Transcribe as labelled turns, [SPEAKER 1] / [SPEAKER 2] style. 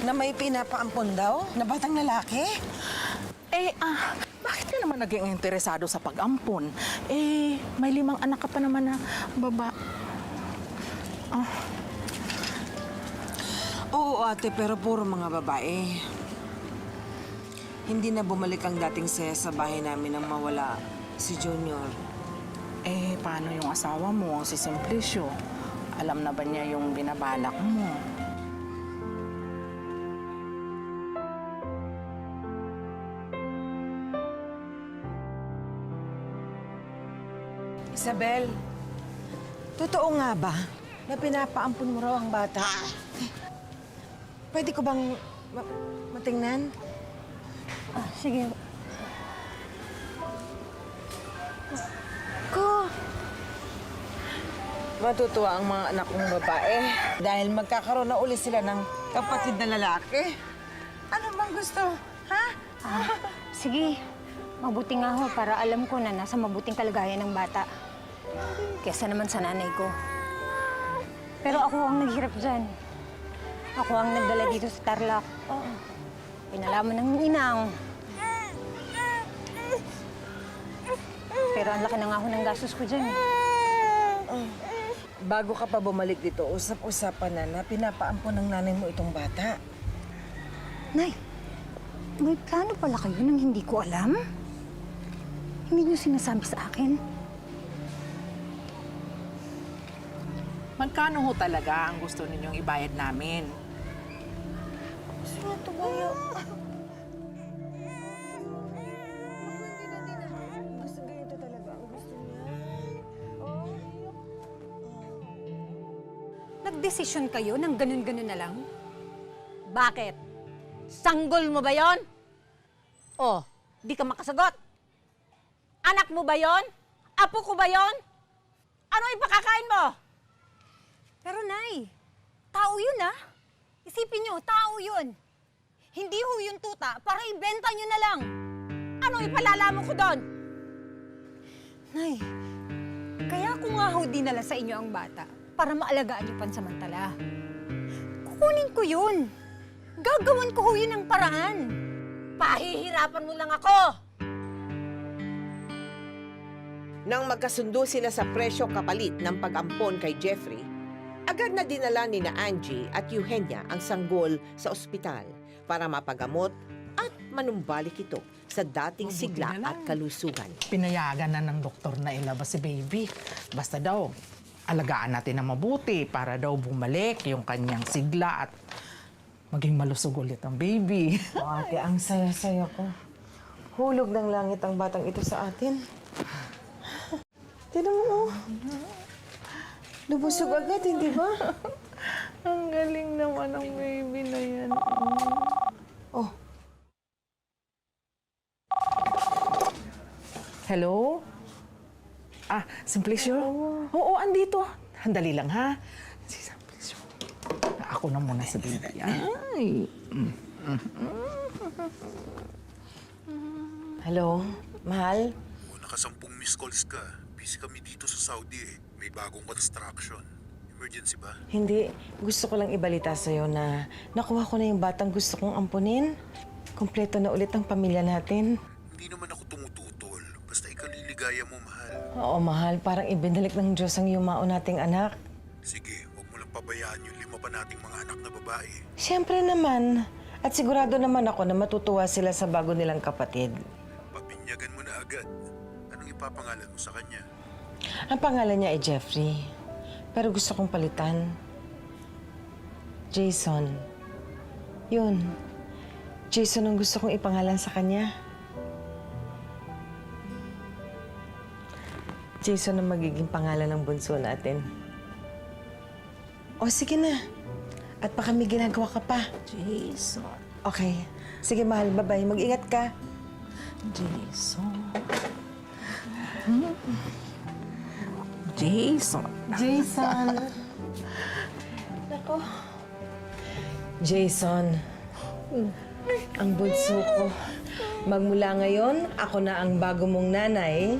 [SPEAKER 1] Na may pinapaampon daw? Na batang lalaki?
[SPEAKER 2] Bakit ka naman naging interesado sa pag-ampon? May 5 anak ka pa naman na baba.
[SPEAKER 1] Oo, ate, pero puro mga babae. Hindi na bumalik ang dating saya sa bahay namin nang mawala si Junior.
[SPEAKER 2] Paano yung asawa mo, si Simplicio? Alam na ba niya yung binabalak mo?
[SPEAKER 1] Isabel, totoo nga ba na pinapaampun mo raw ang bata? Pwede ko bang matingnan?
[SPEAKER 3] Sige. Ko.
[SPEAKER 1] Matutuwa ang mga anak kong babae dahil magkakaroon na uli sila ng kapatid na lalaki. Ano bang gusto? Ha?
[SPEAKER 3] Sige. Mabuti nga ho para alam ko na nasa mabuting kalagayan ng bata. Kesa naman sa nanay ko. Pero ako ang naghirap dyan. Ako ang nagdala dito sa Tarlac. Pinalaman ng inang. Pero ang laki na nga ho ng gastos ko dyan.
[SPEAKER 1] Bago ka pa bumalik dito, usap-usapan na pinapaampon ng nanay mo itong bata.
[SPEAKER 3] Nay, may plano pala kayo nang hindi ko alam? Hindi niyo sinasabi sa akin?
[SPEAKER 2] Magkano ho talaga ang gusto ninyong ibayad namin?
[SPEAKER 1] Gusto niya tumayo. Gusto ganito talaga ang gusto niya.
[SPEAKER 3] Nagdesisyon kayo ng ganun-ganun na lang? Bakit? Sanggol mo ba yon? Di ka makasagot. Anak mo ba yon? Apo ko ba yon? Ano ipakakain mo? Pero Nay, tao yun Isipin nyo, tao yun. Hindi ho yung tuta para ibenta nyo na lang. Ano ipalalaman ko doon? Nay, kaya ko nga ho dinala sa inyo ang bata para maalagaan nyo pansamantala. Kukunin ko yun. Gagawan ko ho yun ng paraan. Pahihirapan mo lang ako.
[SPEAKER 4] Nang magkasundo sila sa presyo kapalit ng pag-ampon kay Jeffrey, agad na dinala ni na Angie at Eugenia ang sanggol sa ospital para mapagamot at manumbalik ito sa dating sigla at kalusugan.
[SPEAKER 2] Pinayagan na ng doktor na ilabas si baby. Basta daw, alagaan natin na mabuti para daw bumalik yung kanyang sigla at maging malusog ulit ang baby.
[SPEAKER 1] Ate, ang saya-saya ko. Hulog ng langit ang batang ito sa atin. Tignan mo, Lubusog agad, hindi ba?
[SPEAKER 2] Ang galing naman ng baby na yan.
[SPEAKER 1] Oh.
[SPEAKER 2] Hello? Simplicio? Oo, andito. Handali lang, ha? Si Simplicio. Ako na muna sa baby. Ay.
[SPEAKER 1] Hello? Mahal?
[SPEAKER 5] Nakasampung missed calls ka. Busy kami dito sa Saudi May bagong construction. Emergency ba?
[SPEAKER 1] Hindi. Gusto ko lang ibalita sa'yo na nakuha ko na yung batang gusto kong ampunin. Kompleto na ulit ang pamilya natin.
[SPEAKER 5] Hindi naman ako tumututol. Basta ikaw liligaya mo, mahal.
[SPEAKER 1] Oo, mahal. Parang ibinalik ng Diyos ang yumao nating anak.
[SPEAKER 5] Sige, huwag mo lang pabayaan yung 5 pa nating mga anak na babae.
[SPEAKER 1] Siyempre naman. At sigurado naman ako na matutuwa sila sa bago nilang kapatid.
[SPEAKER 5] Papinyagan mo na agad. Anong ipapangalan mo sa kanya?
[SPEAKER 1] Ang pangalan niya ay Jeffrey. Pero gusto kong palitan. Jason. Yun. Jason ang gusto kong ipangalan sa kanya. Jason ang magiging pangalan ng bunso natin. O, sige na. At baka may ginagawa ka pa.
[SPEAKER 2] Jason.
[SPEAKER 1] Okay. Sige, mahal. Bye-bye. Mag-ingat ka.
[SPEAKER 2] Jason. Jason.
[SPEAKER 1] Jason. Nako. Jason. Ang bunso ko. Magmula ngayon, ako na ang bago mong nanay.